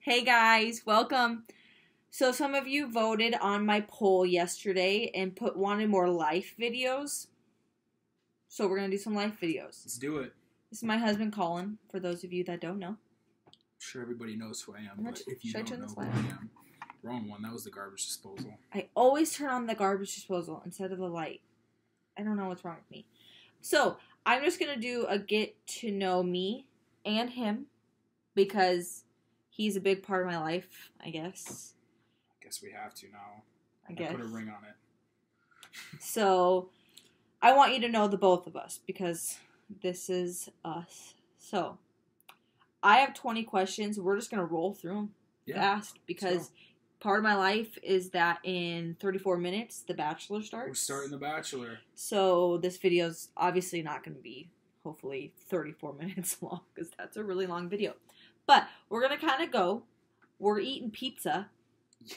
Hey guys, welcome. So some of you voted on my poll yesterday and wanted more life videos. So we're going to do some life videos. Let's do it. This is my husband Colin, for those of you that don't know. I'm sure everybody knows who I am, but if you Should I don't turn know this who light I on? am, wrong one. That was the garbage disposal. I always turn on the garbage disposal instead of the light. I don't know what's wrong with me. So I'm just going to do a get to know me and him because he's a big part of my life, I guess. I guess we have to now. I guess. Put a ring on it. So I want you to know the both of us because this is us. So I have 20 questions. We're just going to roll through them fast because part of my life is that in 34 minutes, The Bachelor starts. We're starting The Bachelor. So this video's obviously not going to be, hopefully, 34 minutes long because that's a really long video. But we're going to kind of go. We're eating pizza.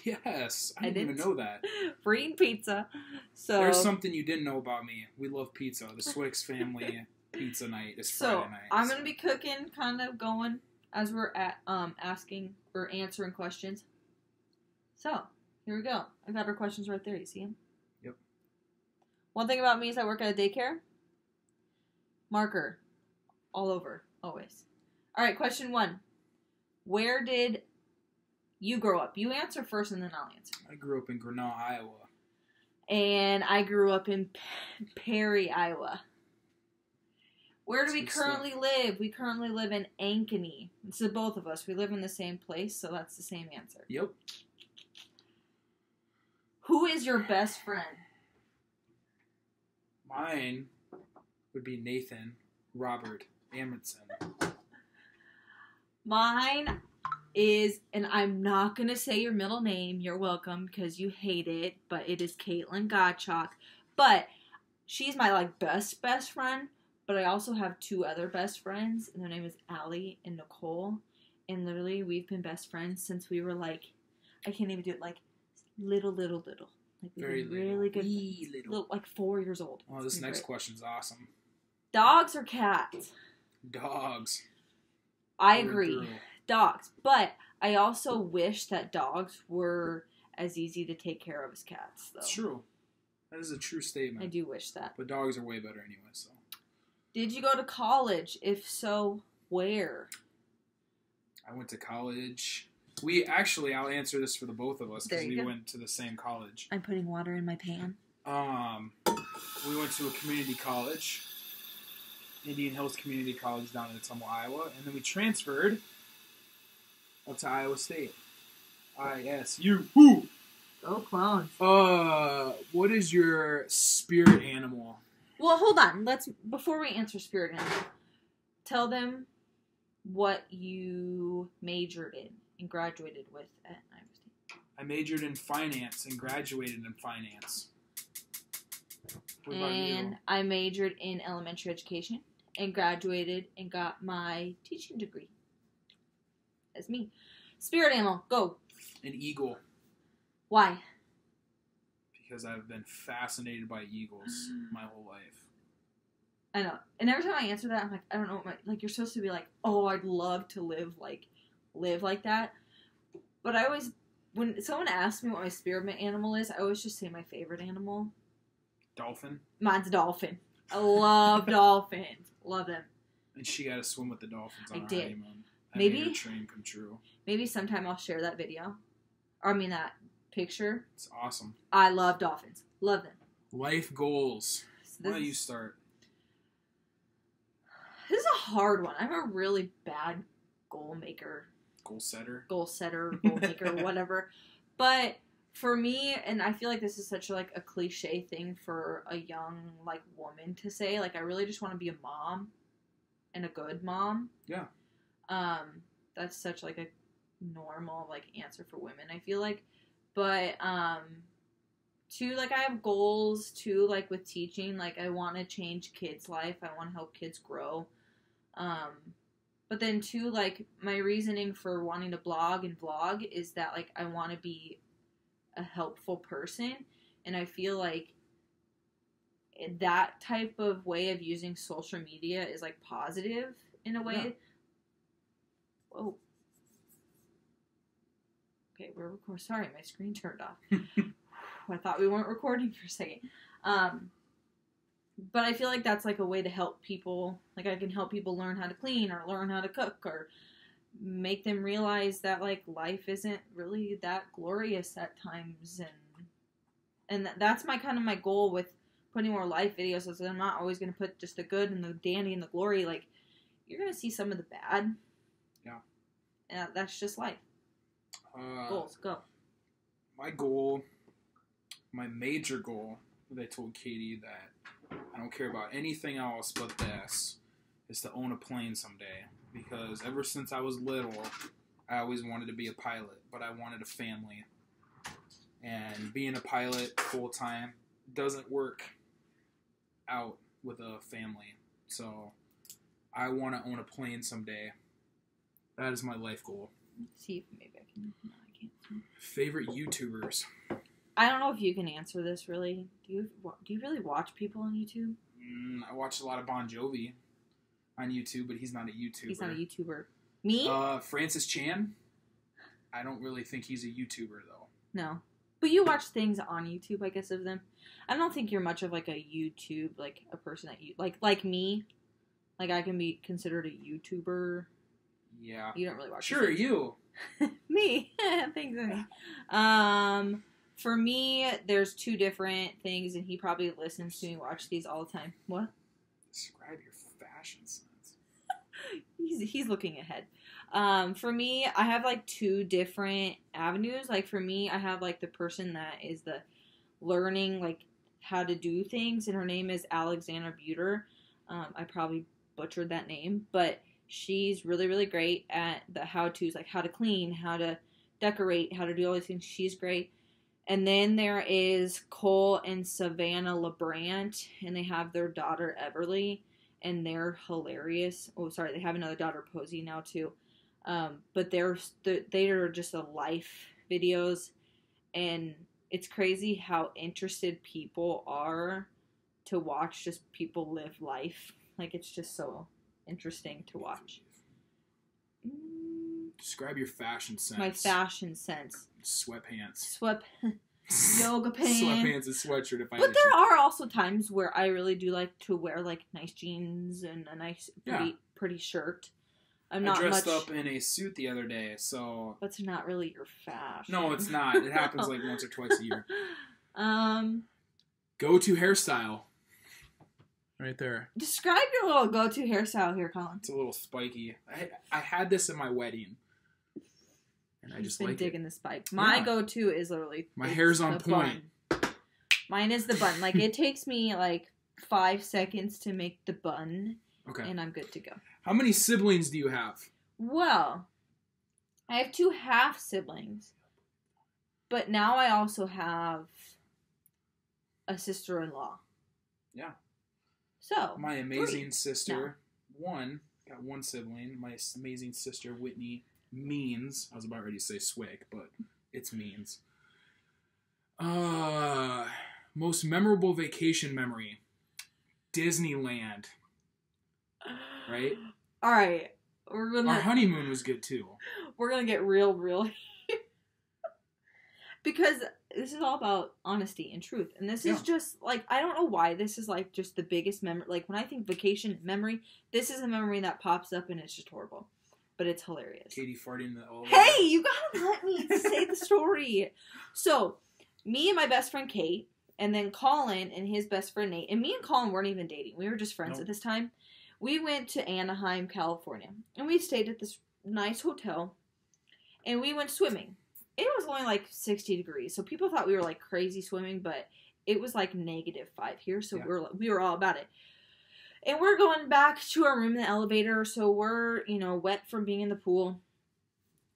Yes. I didn't even know that. We're eating pizza. So There's something you didn't know about me. We love pizza. The Swix family pizza night is Friday night. I'm going to be cooking, kind of going as we're at asking or answering questions. So, here we go. I got our questions right there. You see them? Yep. One thing about me is I work at a daycare. Marker. All over. Always. All right, question 1. Where did you grow up? You answer first and then I'll answer. I grew up in Grinnell, Iowa. And I grew up in Perry, Iowa. Where do we That's currently live? We currently live in Ankeny. It's the both of us. We live in the same place, so that's the same answer. Yep. Who is your best friend? Mine would be Nathan Robert Amundsen. Mine is, and I'm not going to say your middle name. You're welcome because you hate it, but it is Caitlin Gottschalk. But she's my, best friend, but I also have 2 other best friends, and their name is Allie and Nicole. And literally, we've been best friends since we were, I can't even do it, little. We've Very been really good. little. 4 years old. Oh, this next question's awesome. Dogs or cats? Dogs. I agree. Dogs. But I also wish that dogs were as easy to take care of as cats, though. It's true. That is a true statement. I do wish that. But dogs are way better anyway, so. Did you go to college? If so, where? I went to college. I'll answer this for the both of us because we went to the same college. I'm putting water in my pan. We went to a community college, Indian Hills Community College down in Ottumwa, Iowa, and then we transferred up to Iowa State. ISU. Woo! Go clones. What is your spirit animal? Well, hold on. Before we answer spirit animal, tell them what you majored in and graduated with at Iowa State. I majored in finance and graduated in finance. What about And you? I majored in elementary education and graduated and got my teaching degree. That's me. Spirit animal, go. An eagle. Why? Because I've been fascinated by eagles my whole life. I know. And every time I answer that, I'm like, I don't know what you're supposed to be like, oh, I'd love to live like that. But I always, when someone asks me what my spirit animal is, I always just say my favorite animal. Dolphin. Mine's a dolphin. I love dolphins. Love them. And she got to swim with the dolphins on I her did. honeymoon. Maybe- made her dream come true. Maybe sometime I'll share that video. Or that picture. It's awesome. I love dolphins. Love them. Life goals. So Why don't you start? This is a hard one. I'm a really bad goal maker. Goal setter. Goal setter, goal maker, whatever. But for me, and I feel like this is such a cliche thing for a young woman to say. I really just want to be a mom, and a good mom. Yeah. That's such a normal answer for women. I feel like, but too I have goals too with teaching. I want to change kids' life. I want to help kids grow. But then too my reasoning for wanting to blog and vlog is that I want to be a helpful person, and I feel like that type of way of using social media is positive in a way. Yeah. Whoa. we're recording. Sorry, my screen turned off. I thought we weren't recording for a second. But I feel like that's like a way to help people. Like I can help people learn how to clean or learn how to cook or make them realize that like life isn't really that glorious at times, and that's my kind of my goal with putting more life videos. Is that I'm not always going to put just the good and the dandy and the glory. Like you're going to see some of the bad. Yeah. And that's just life. Goals, go. My major goal that I told Katie that I don't care about anything else but this is to own a plane someday. Because ever since I was little, I always wanted to be a pilot, but I wanted a family. And being a pilot full time doesn't work out with a family. So I want to own a plane someday. That is my life goal. Let's see if maybe I can. No, I can't. Favorite YouTubers? I don't know if you can answer this really. Do you really watch people on YouTube? I watch a lot of Bon Jovi on YouTube, but he's not a YouTuber. He's not a YouTuber. Me? Francis Chan. I don't really think he's a YouTuber though. No. But you watch things on YouTube, I guess, of them. I don't think you're much of like a YouTube, like a person that you like me. Like I can be considered a YouTuber. Yeah. You don't really watch. Sure, you. Me. Thanks. For me, there's two different things, and he probably listens to me watch these all the time. What? Describe your fashion sense. He's looking ahead. For me, I have like two different avenues. Like for me, I have like the person that is the learning like how to do things, and her name is Alexandra Buter. I probably butchered that name, but she's really, really great at the how-tos, like how to clean, how to decorate, how to do all these things. She's great. And then there is Cole and Savannah LeBrant, and they have their daughter Everly, and they're hilarious. Oh, sorry, they have another daughter, Posey, now too. But they are just a life videos, and it's crazy how interested people are to watch just people live life. Like, it's just so interesting to watch. Describe your fashion sense. My fashion sense. Sweatpants. Yoga pants. Sweatpants and sweatshirt. But there are also times where I really do like to wear like nice jeans and a nice pretty shirt. I dressed up in a suit the other day, so that's not really your fashion. No, it's not. It happens like once or twice a year. Go-to hairstyle. Right there. Describe your little go-to hairstyle here, Colin. It's a little spiky. I had this in my wedding. And I just been like digging the spike. My go-to is literally my hair's on point. Bun. Mine is the bun. Like it takes me like 5 seconds to make the bun. Okay. And I'm good to go. How many siblings do you have? Well, I have 2 half siblings. But now I also have a sister-in-law. Yeah. So my amazing sister, got one sibling. My amazing sister Whitney Means. I was about ready to say Swig, but it's Means. Most memorable vacation memory, Disneyland. Right. All right, our honeymoon was good too. We're gonna get real because this is all about honesty and truth. And this is just, like, I don't know why this is, like, just the biggest memory. Like, when I think vacation memory, this is a memory that pops up and it's just horrible. But it's hilarious. Katie farting in the elevator. Hey, you gotta let me say the story. So, me and my best friend Kate, and then Colin and his best friend Nate, and me and Colin weren't even dating. We were just friends at this time. We went to Anaheim, California. And we stayed at this nice hotel. And we went swimming. It was only like 60 degrees, so people thought we were like crazy swimming, but it was like -5 here, so we were all about it. And we're going back to our room in the elevator, so we're, wet from being in the pool.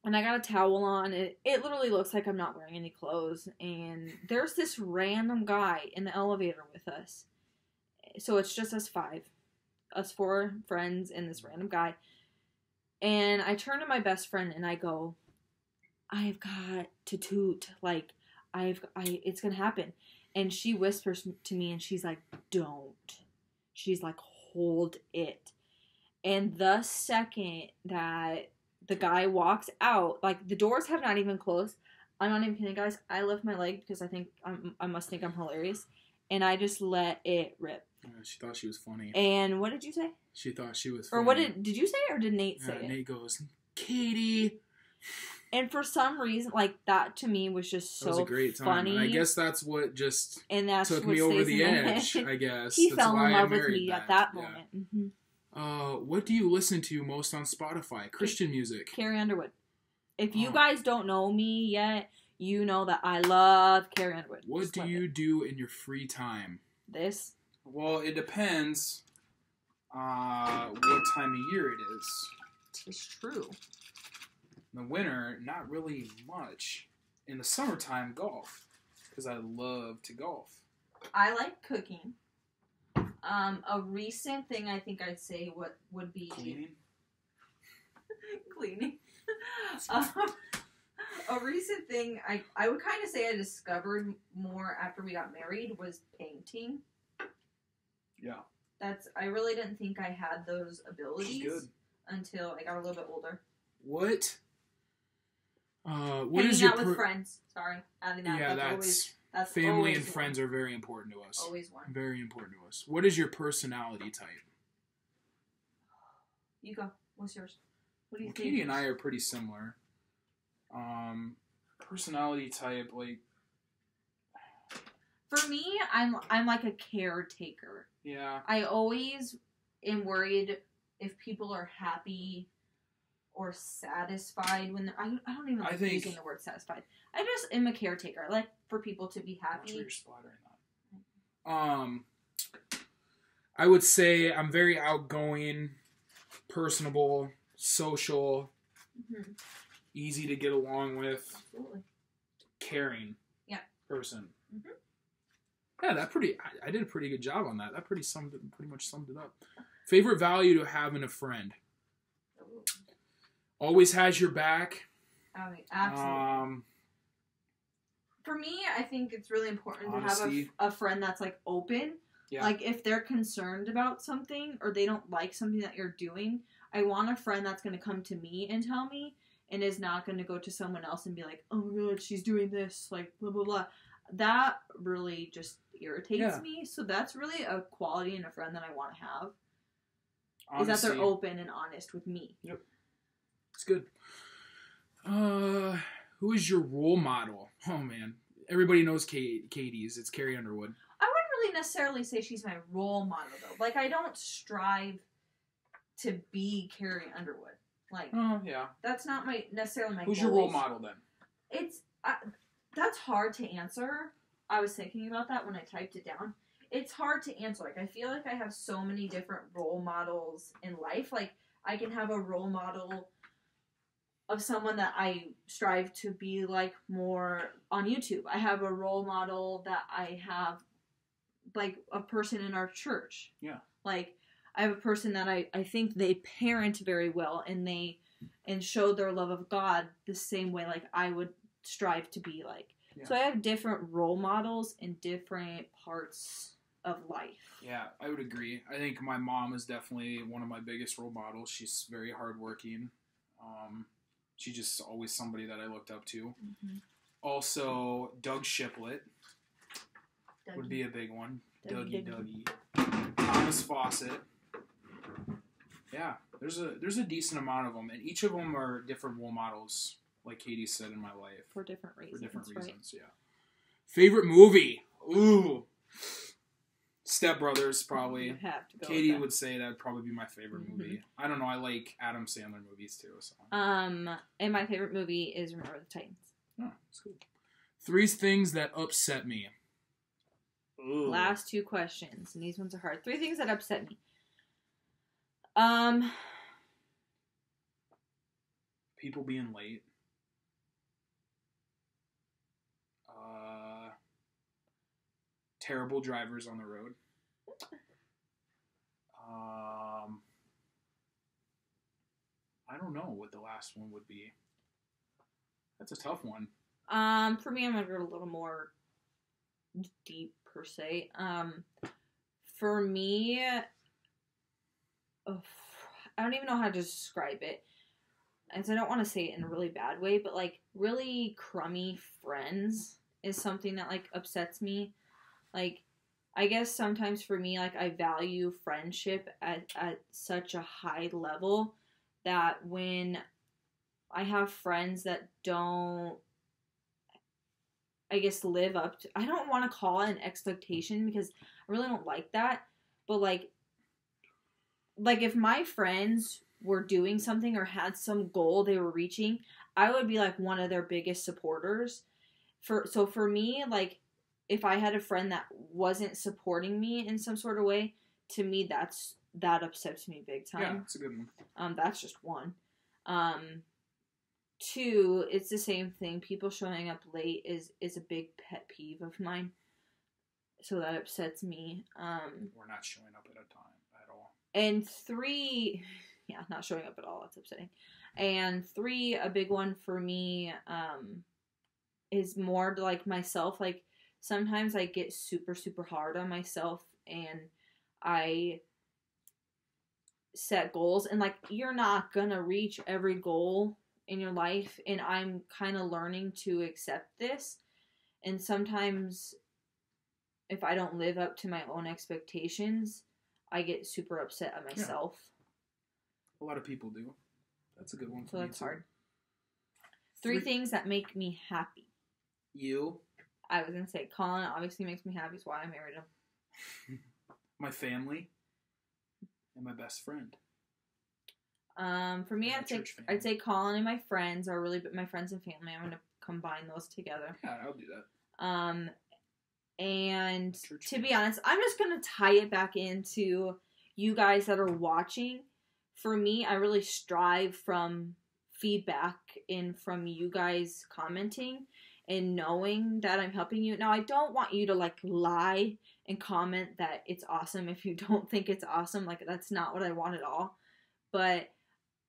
And I got a towel on. It literally looks like I'm not wearing any clothes. And there's this random guy in the elevator with us. So it's just us 5. Us 4 friends and this random guy. And I turn to my best friend and I go, I've got to toot. Like, it's gonna happen. And she whispers to me and she's like, don't. She's like, hold it. And the second that the guy walks out, like, the doors have not even closed, I'm not even kidding, guys. I lift my leg because I must think I'm hilarious, and I just let it rip. She thought she was funny. And what did you say? She thought she was funny. Or what did you say, or did Nate say it? Nate goes, Katie. And for some reason, like, that to me was just so funny. That was a great time. Funny. And I guess that's what just took me over the edge, I guess. He that's fell why in I love with married me that. at that moment. What do you listen to most on Spotify? Christian music. Carrie Underwood. If you guys don't know me yet, you know that I love Carrie Underwood. What do you do in your free time? This? Well, it depends what time of year it is. It's true. In the winter, not really much. In the summertime, golf. Because I love to golf. I like cooking. A recent thing I think I'd say would be... Cleaning? Cleaning. A recent thing I would kind of say I discovered more after we got married was painting. Yeah. I really didn't think I had those abilities until I got a little bit older. What? Hanging out with friends. Sorry, adding that. Yeah, that's family and friends are very important to us. Always one. Very important to us. What is your personality type? You go. What's yours? What do you think? Katie and I are pretty similar. Personality type, like. For me, I'm like a caretaker. Yeah. I always am worried if people are happy or satisfied when I don't even like using the word satisfied. I just am a caretaker. I like for people to be happy. You're splattering that. I would say I'm very outgoing, personable, social, easy to get along with, absolutely, caring, person. Mm-hmm. Yeah, I did a pretty good job on that. That pretty much summed it up. Favorite value to have in a friend? Always has your back. I mean, absolutely. For me, I think it's really important honesty. To have a friend that's like open. Yeah. Like if they're concerned about something or they don't like something that you're doing, I want a friend that's going to come to me and tell me and is not going to go to someone else and be like, oh my god, she's doing this, like blah, blah, blah. That really just irritates me. So that's really a quality in a friend that I want to have. Honesty. Is that they're open and honest with me. Yep. It's good. Who is your role model? Oh, man. Everybody knows Katie's. It's Carrie Underwood. I wouldn't really necessarily say she's my role model, though. Like, I don't strive to be Carrie Underwood. Like, that's not necessarily my Who's goals. your role model, then? It's... that's hard to answer. I was thinking about that when I typed it down. It's hard to answer. Like, I feel like I have so many different role models in life. Like, I can have a role model of someone that I strive to be like more on YouTube. I have a role model that I have, like, a person in our church. Yeah. Like, I have a person that I think they parent very well and show their love of God the same way, like, I would strive to be like. Yeah. So I have different role models in different parts of life. Yeah, I would agree. I think my mom is definitely one of my biggest role models. She's very hardworking. She's just always somebody that I looked up to. Mm-hmm. Also, Doug Shiplett would be a big one. Dougie. Thomas Fawcett. Yeah, there's a decent amount of them, and each of them are different role models, like Katie said, in my life. For different reasons. Right? Yeah. Favorite movie? Ooh. Step Brothers, probably. You have to go Katie would say that would probably be my favorite movie. I don't know. I like Adam Sandler movies too. So. And my favorite movie is Remember the Titans. Oh, that's cool. 3 things that upset me. Ooh. Last 2 questions, and these ones are hard. 3 things that upset me. People being late. Terrible drivers on the road. I don't know what the last one would be. That's a tough one. For me, I'm gonna go a little more deep per se. For me, I don't even know how to describe it. and so I don't want to say it in a really bad way, but like really crummy friends is something that like upsets me. Like, I guess sometimes for me, like I value friendship at such a high level that when I have friends that don't, I guess, live up to, I don't want to call it an expectation because I really don't like that, but like if my friends were doing something or had some goal they were reaching, I would be like one of their biggest supporters. For me, like if I had a friend that wasn't supporting me in some sort of way, to me that upsets me big time. Yeah, that's a good one. That's just one. Two, it's the same thing. People showing up late is a big pet peeve of mine. So that upsets me. We're not showing up at a time at all. And three, yeah, not showing up at all. That's upsetting. And three, a big one for me, is more like myself. Like sometimes I get super, super hard on myself and I set goals and like you're not gonna reach every goal in your life, and I'm kind of learning to accept this. And sometimes if I don't live up to my own expectations, I get super upset at myself. Yeah. A lot of people do. That's a good one. So that's hard. Three things that make me happy. You. I was gonna say Colin obviously makes me happy. That's why I married him. My family and my best friend. For me, I'd say Colin and my friends are really, but my friends and family, I'm gonna combine those together. Yeah, I'll do that. And to be honest, I'm just gonna tie it back into you guys that are watching. For me, I really strive from feedback and from you guys commenting and knowing that I'm helping you. Now, I don't want you to like lie and comment that it's awesome if you don't think it's awesome. Like that's not what I want at all. But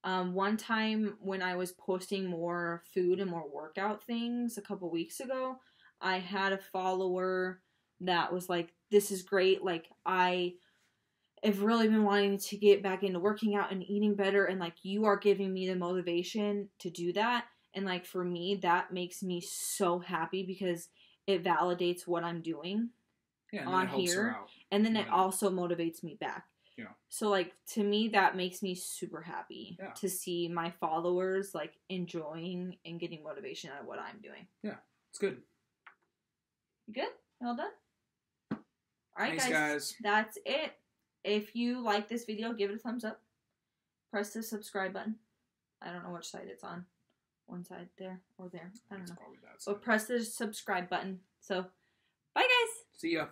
one time when I was posting more food and more workout things a couple weeks ago, I had a follower that was like, this is great. Like, I have really been wanting to get back into working out and eating better. And like, you are giving me the motivation to do that. And like, for me, that makes me so happy because it validates what I'm doing on here. And then it also motivates me back. Yeah. So, like, to me, that makes me super happy to see my followers, like, enjoying and getting motivation out of what I'm doing. Yeah, it's good. You good? All done? All right, Thanks, guys. That's it. If you like this video, give it a thumbs up. Press the subscribe button. I don't know which side it's on. One side there or there. I don't know. But press the subscribe button. So, bye, guys. See ya.